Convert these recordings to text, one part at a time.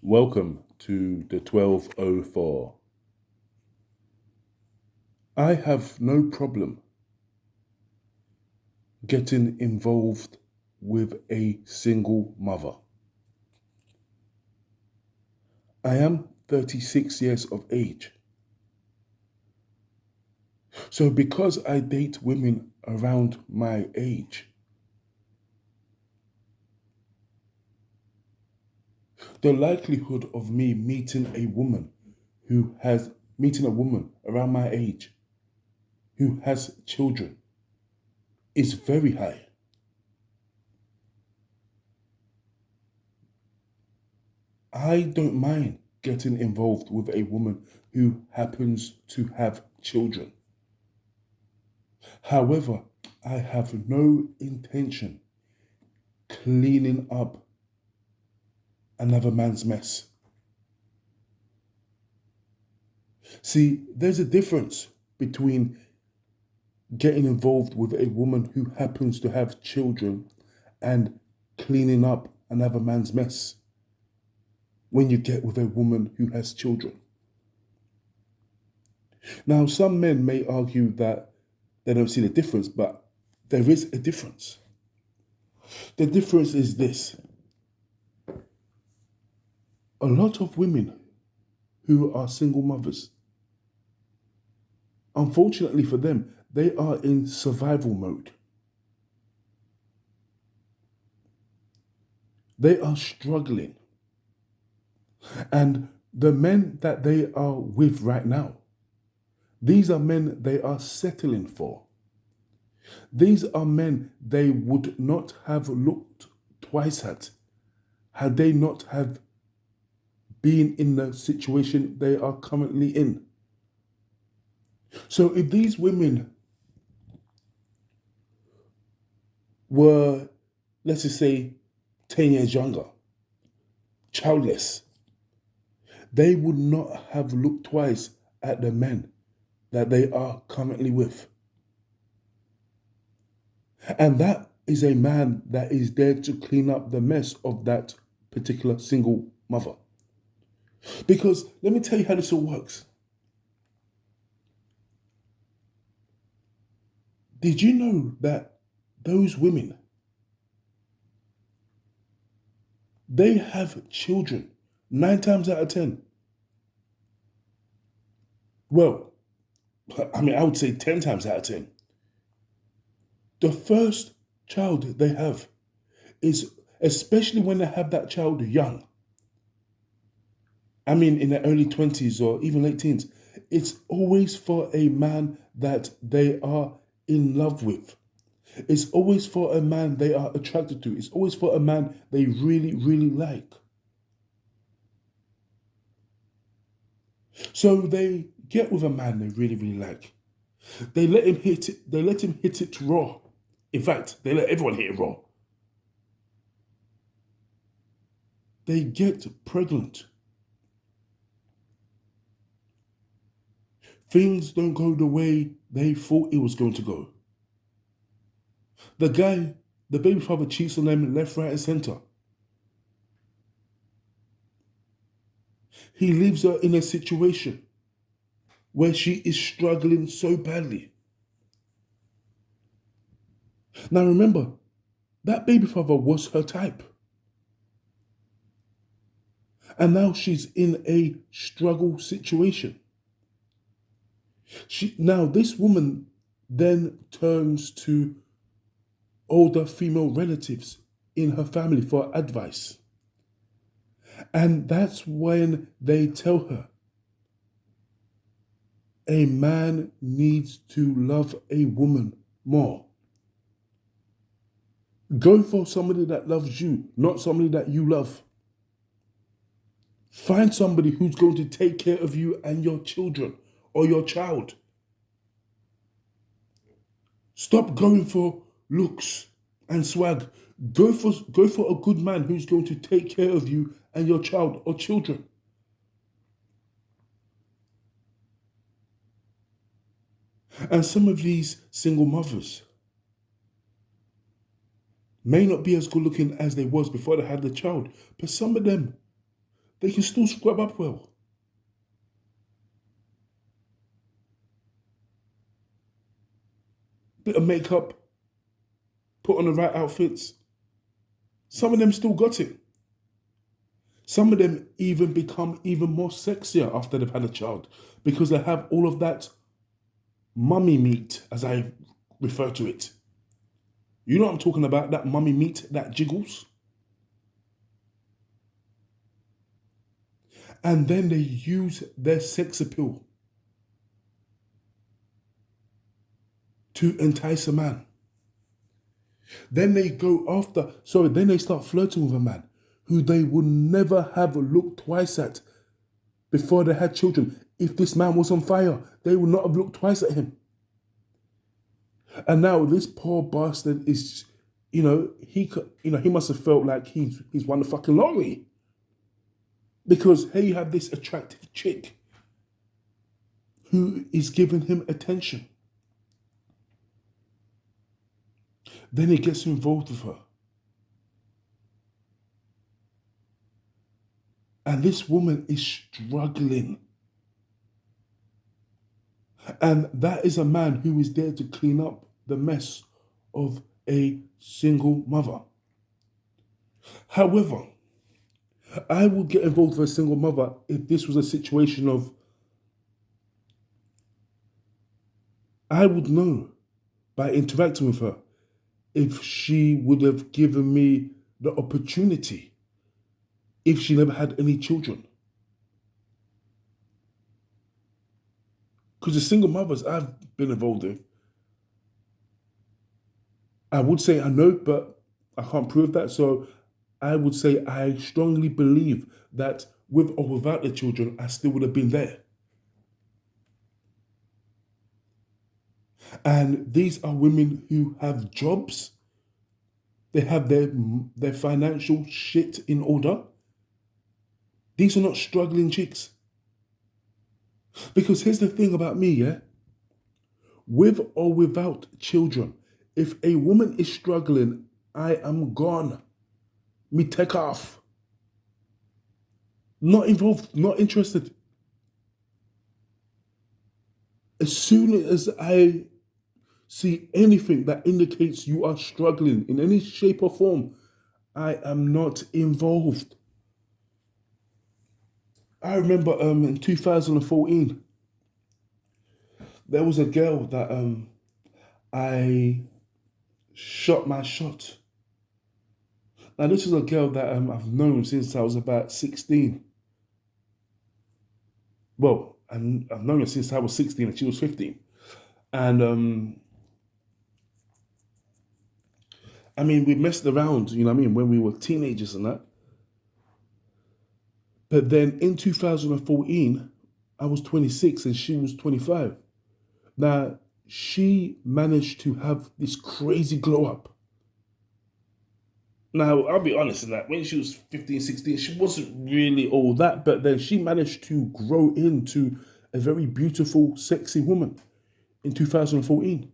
Welcome to the 1204. I have no problem getting involved with a single mother. I am 36 years of age. So because I date women around my age, the likelihood of me meeting a woman around my age who has children is very high. I don't mind getting involved with a woman who happens to have children. However, I have no intention cleaning up another man's mess. See, there's a difference between getting involved with a woman who happens to have children and cleaning up another man's mess when you get with a woman who has children. Now, some men may argue that they don't see the difference, but there is a difference. The difference is this: a lot of women who are single mothers, unfortunately for them, they are in survival mode. They are struggling. And the men that they are with right now, these are men they are settling for. These are men they would not have looked twice at had they not have been in the situation they are currently in. So if these women were, let's just say, 10 years younger, childless, they would not have looked twice at the men that they are currently with. And that is a man that is there to clean up the mess of that particular single mother. Because let me tell you how this all works. Did you know that those women, they have children 9 times out of 10? Well, I would say 10 times out of 10. The first child they have is, especially when they have that child young, in their early 20s or even late teens, it's always for a man that they are in love with. It's always for a man they are attracted to. It's always for a man they really, really like. So they get with a man they really, really like. They let him hit it raw. In fact, they let everyone hit it raw. They get pregnant. Things don't go the way they thought it was going to go. The baby father cheats on them left, right, and center. He leaves her in a situation where she is struggling so badly. Now remember, that baby father was her type. And now she's in a struggle situation. Now this woman then turns to older female relatives in her family for advice. And that's when they tell her a man needs to love a woman more. Go for somebody that loves you, not somebody that you love. Find somebody who's going to take care of you and your children or your child. Stop going for looks and swag. Go for a good man who's going to take care of you and your child or children. And some of these single mothers may not be as good looking as they was before they had the child, but some of them, they can still scrub up well. Bit of makeup, put on the right outfits. Some of them still got it. Some of them even become even more sexier after they've had a child because they have all of that mummy meat, as I refer to it. You know what I'm talking about? That mummy meat that jiggles. And then they use their sex appeal to entice a man. Then they then they start flirting with a man who they would never have looked twice at before they had children. If this man was on fire, they would not have looked twice at him. And now this poor bastard is, he must have felt like he's won the fucking lottery. Because here you have this attractive chick who is giving him attention. Then he gets involved with her. And this woman is struggling. And that is a man who is there to clean up the mess of a single mother. However, I would get involved with a single mother if this was a situation of, I would know by interacting with her if she would have given me the opportunity if she never had any children. Because the single mothers I've been involved with, I would say I know, but I can't prove that. So I would say I strongly believe that with or without the children, I still would have been there. And these are women who have jobs. They have their financial shit in order. These are not struggling chicks. Because here's the thing about me, yeah? With or without children, if a woman is struggling, I am gone. Me take off. Not involved, not interested. As soon as I see anything that indicates you are struggling in any shape or form, I am not involved. I remember in 2014, there was a girl that I shot my shot. Now, this is a girl that I've known since I was about 16. Well, and I've known her since I was 16 and she was 15. And I mean, we messed around, you know what I mean, when we were teenagers and that. But then in 2014, I was 26 and she was 25. Now, she managed to have this crazy glow up. Now, I'll be honest in that, when she was 15, 16, she wasn't really all that, but then she managed to grow into a very beautiful, sexy woman in 2014.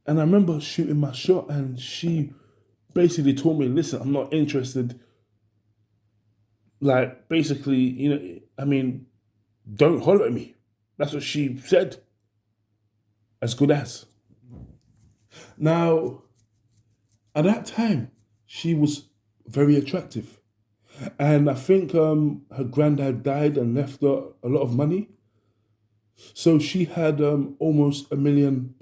And I remember shooting my shot and she basically told me, listen, I'm not interested. Like, basically, don't holler at me. That's what she said. As good as. Now, at that time, she was very attractive. And I think her granddad died and left her a lot of money. So she had almost £1 million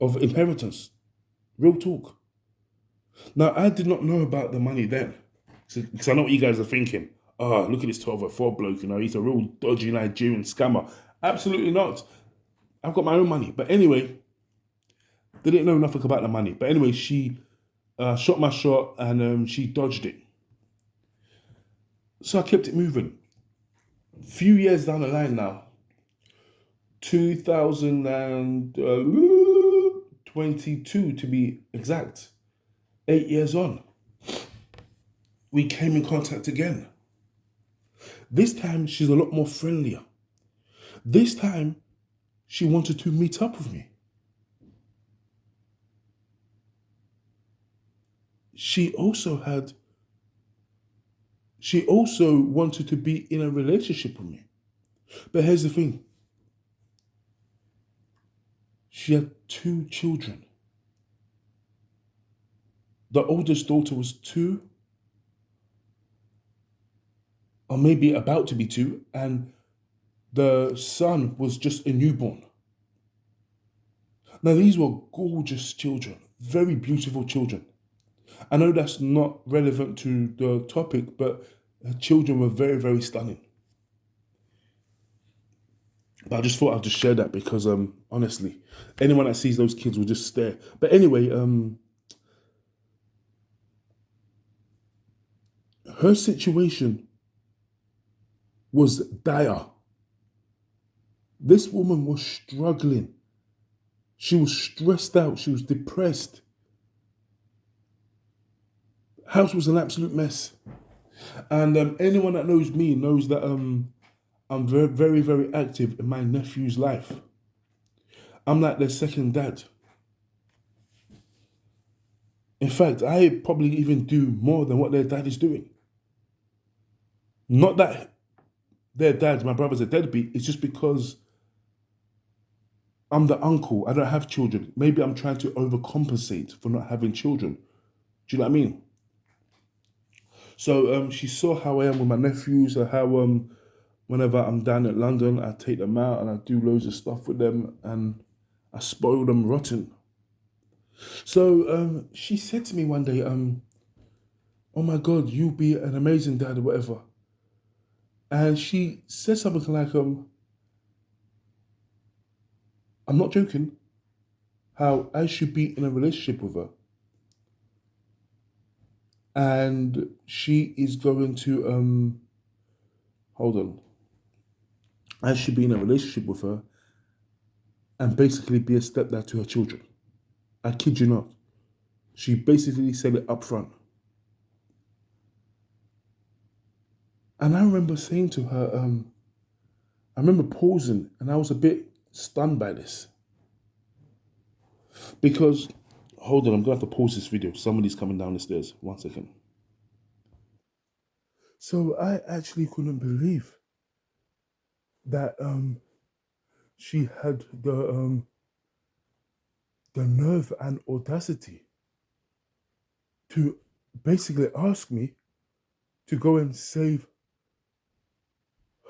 of inheritance. Real talk. Now, I did not know about the money then. Because I know what you guys are thinking. Oh, look at this 1204 bloke, he's a real dodgy Nigerian scammer. Absolutely not. I've got my own money. But anyway, they didn't know nothing about the money. But anyway, she shot my shot and she dodged it. So I kept it moving. A few years down the line now, 2022 to be exact, 8 years on, we came in contact again. This time, she's a lot more friendlier. This time, she wanted to meet up with me. She also had She also wanted to be in a relationship with me. But here's the thing. She had 2 children. The oldest daughter was 2, or maybe about to be 2, and the son was just a newborn. Now, these were gorgeous children, very beautiful children. I know that's not relevant to the topic, but her children were very, very stunning. But I just thought I'd just share that because, honestly, anyone that sees those kids will just stare. But anyway, her situation was dire. This woman was struggling. She was stressed out. She was depressed. House was an absolute mess. And anyone that knows me knows that I'm very, very, very active in my nephew's life. I'm like their second dad. In fact, I probably even do more than what their dad is doing. Not that their dad, my brother's a deadbeat, it's just because I'm the uncle. I don't have children. Maybe I'm trying to overcompensate for not having children. Do you know what I mean? So she saw how I am with my nephews, or how whenever I'm down at London, I take them out and I do loads of stuff with them and I spoil them rotten. So she said to me one day, oh my God, you'll be an amazing dad or whatever. And she said something like, I'm not joking, how I should be in a relationship with her. And she is going to, hold on. I should be in a relationship with her and basically be a stepdad to her children. I kid you not. She basically said it up front. And I remember saying to her, I remember pausing and I was a bit stunned by this. Because, hold on, I'm going to have to pause this video. Somebody's coming down the stairs. 1 second. So I actually couldn't believe that she had the nerve and audacity to basically ask me to go and save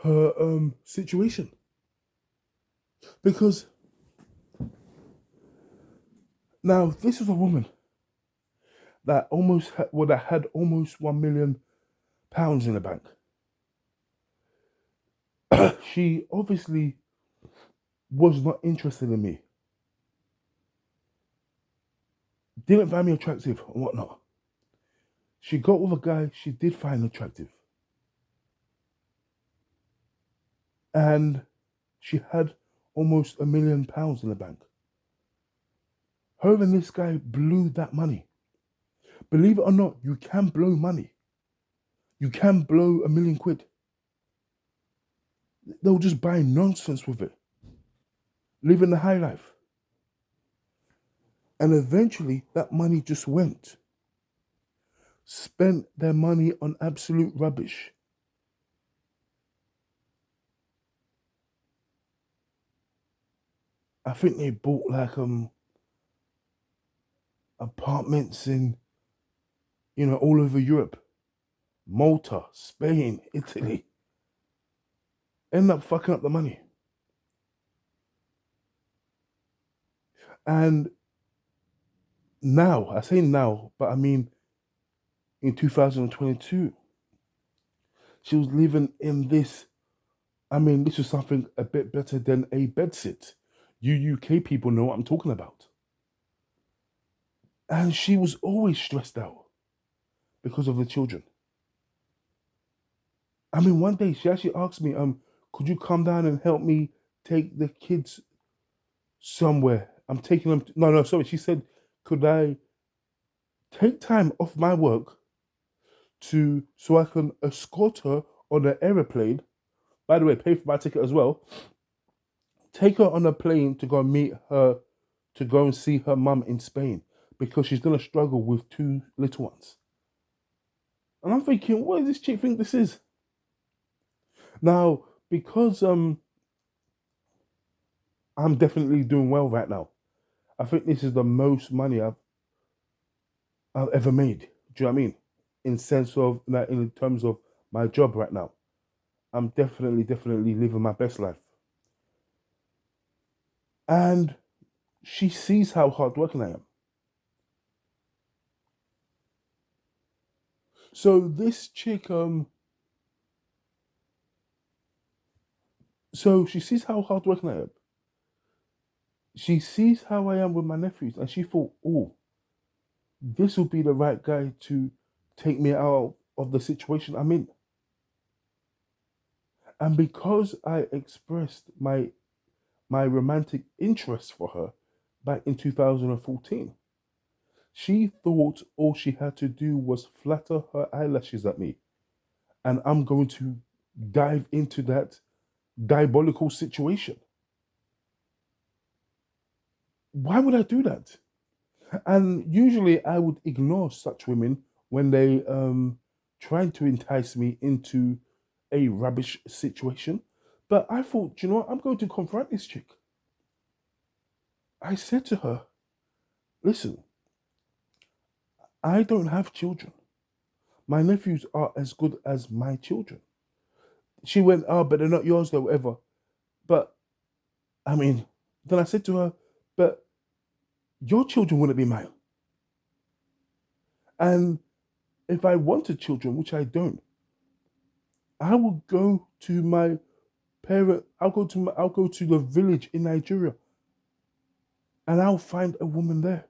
her situation. Because now this is a woman that had almost £1 million in the bank. She obviously was not interested in me. Didn't find me attractive and whatnot. She got with a guy she did find attractive. And she had almost £1 million in the bank. Her and this guy blew that money. Believe it or not, you can blow money. You can blow £1 million. They'll just buy nonsense with it. Living the high life. And eventually, that money just went. Spent their money on absolute rubbish. I think they bought like apartments in, all over Europe. Malta, Spain, Italy. End up fucking up the money. And now, I say now, but I mean in 2022, she was living in this. I mean, this is something a bit better than a bedsit. You UK people know what I'm talking about. And she was always stressed out because of the children. I mean, one day she actually asked me, could you come down and help me take the kids somewhere? I'm taking them. No, sorry. She said, could I take time off my work so I can escort her on an aeroplane? By the way, pay for my ticket as well. Take her on a plane to go and meet her, to go and see her mum in Spain, because she's going to struggle with 2 little ones. And I'm thinking, what does this chick think this is? Now, because I'm definitely doing well right now. I think this is the most money I've ever made. Do you know what I mean? In sense of like in terms of my job right now. I'm definitely living my best life. And she sees how hardworking I am. So this chick, so she sees how hardworking I am. She sees how I am with my nephews, and she thought, oh, this will be the right guy to take me out of the situation I'm in. And because I expressed my romantic interest for her back in 2014, she thought all she had to do was flatter her eyelashes at me, and I'm going to dive into that diabolical situation. Why would I do that? And usually I would ignore such women when they trying to entice me into a rubbish situation. But I thought, you know what, I'm going to confront this chick. I said to her, listen, I don't have children. My nephews are as good as my children. She went, oh, but they're not yours though, whatever. But I mean, then I said to her, but your children wouldn't be mine. And if I wanted children, which I don't, I will go to my parent. I'll go to the village in Nigeria, and I'll find a woman there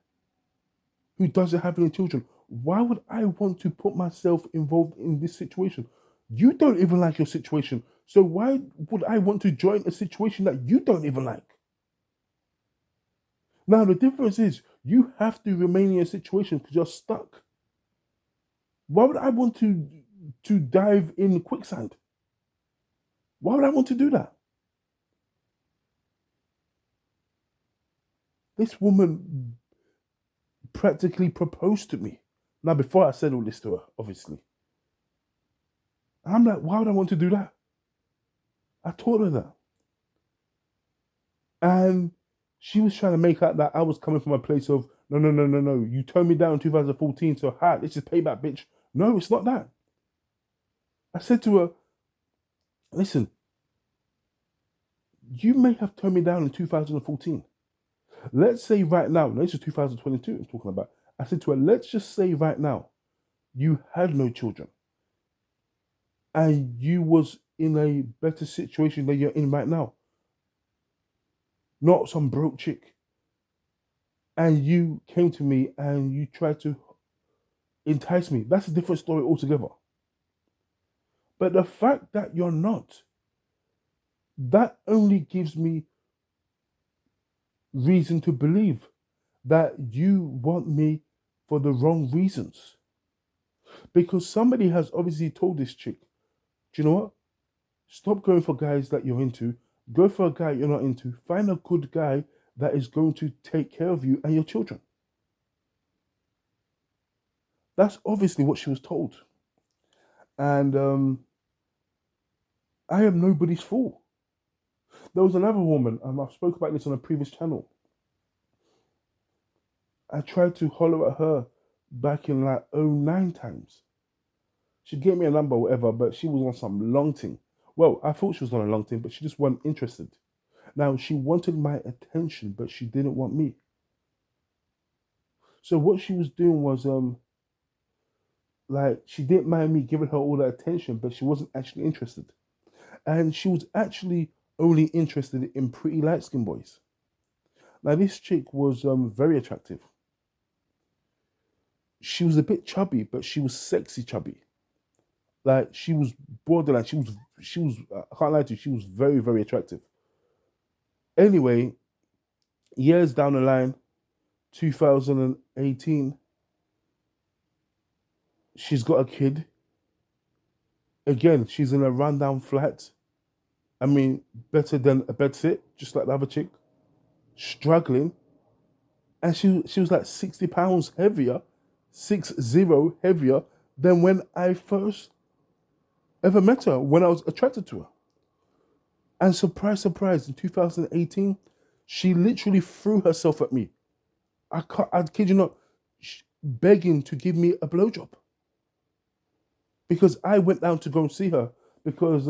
who doesn't have any children. Why would I want to put myself involved in this situation? You don't even like your situation, so why would I want to join a situation that you don't even like? Now the difference is you have to remain in a situation because you're stuck. Why would I want to dive in quicksand? Why would I want to do that? This woman practically proposed to me. Now, before I said all this to her, obviously, I'm like, why would I want to do that? I told her that. And she was trying to make out that I was coming from a place of, no. You turned me down in 2014, so hi, let's just pay back, bitch. No, it's not that. I said to her, listen, you may have turned me down in 2014. Let's say right now, no, this is 2022 I'm talking about. I said to her, let's just say right now, you had no children and you was in a better situation than you're in right now. Not some broke chick. And you came to me and you tried to entice me. That's a different story altogether. But the fact that you're not, that only gives me reason to believe that you want me for the wrong reasons. Because somebody has obviously told this chick, do you know what? Stop going for guys that you're into. Go for a guy you're not into. Find a good guy that is going to take care of you and your children. That's obviously what she was told. And I am nobody's fool. There was another woman, I've spoke about this on a previous channel. I tried to holler at her back in like '09 times. She gave me a number or whatever, but she was on some long thing. Well, I thought she was on a long thing, but she just wasn't interested. Now, she wanted my attention, but she didn't want me. So what she was doing was, like, she didn't mind me giving her all the attention, but she wasn't actually interested. And she was actually only interested in pretty light-skinned boys. Now, this chick was very attractive. She was a bit chubby, but she was sexy chubby. Like, she was borderline. She was. I can't lie to you. She was very attractive. Anyway, years down the line, 2018, she's got a kid. Again, she's in a rundown flat. I mean, better than a bedsit, just like the other chick. Struggling, and she was like 60 pounds heavier, 60 heavier than when I first ever met her, when I was attracted to her. And surprise, surprise, in 2018, she literally threw herself at me. I kid you not, begging to give me a blowjob. Because I went down to go and see her because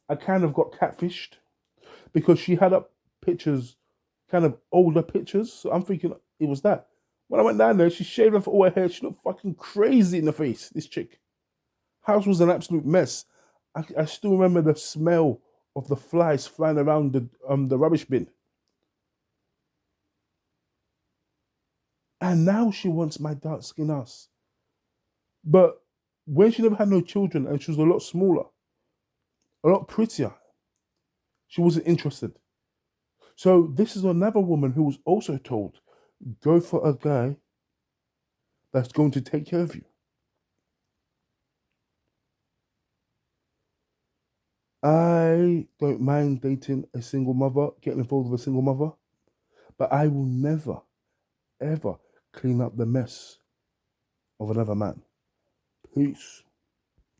I kind of got catfished because she had up pictures, kind of older pictures. So I'm thinking it was that. When I went down there, she shaved off all her hair. She looked fucking crazy in the face, this chick. House was an absolute mess. I still remember the smell of the flies flying around the rubbish bin. And now she wants my dark skin ass. But when she never had no children and she was a lot smaller, a lot prettier, she wasn't interested. So this is another woman who was also told, go for a guy that's going to take care of you. I don't mind dating a single mother, getting involved with a single mother, but I will never, ever clean up the mess of another man. Peace.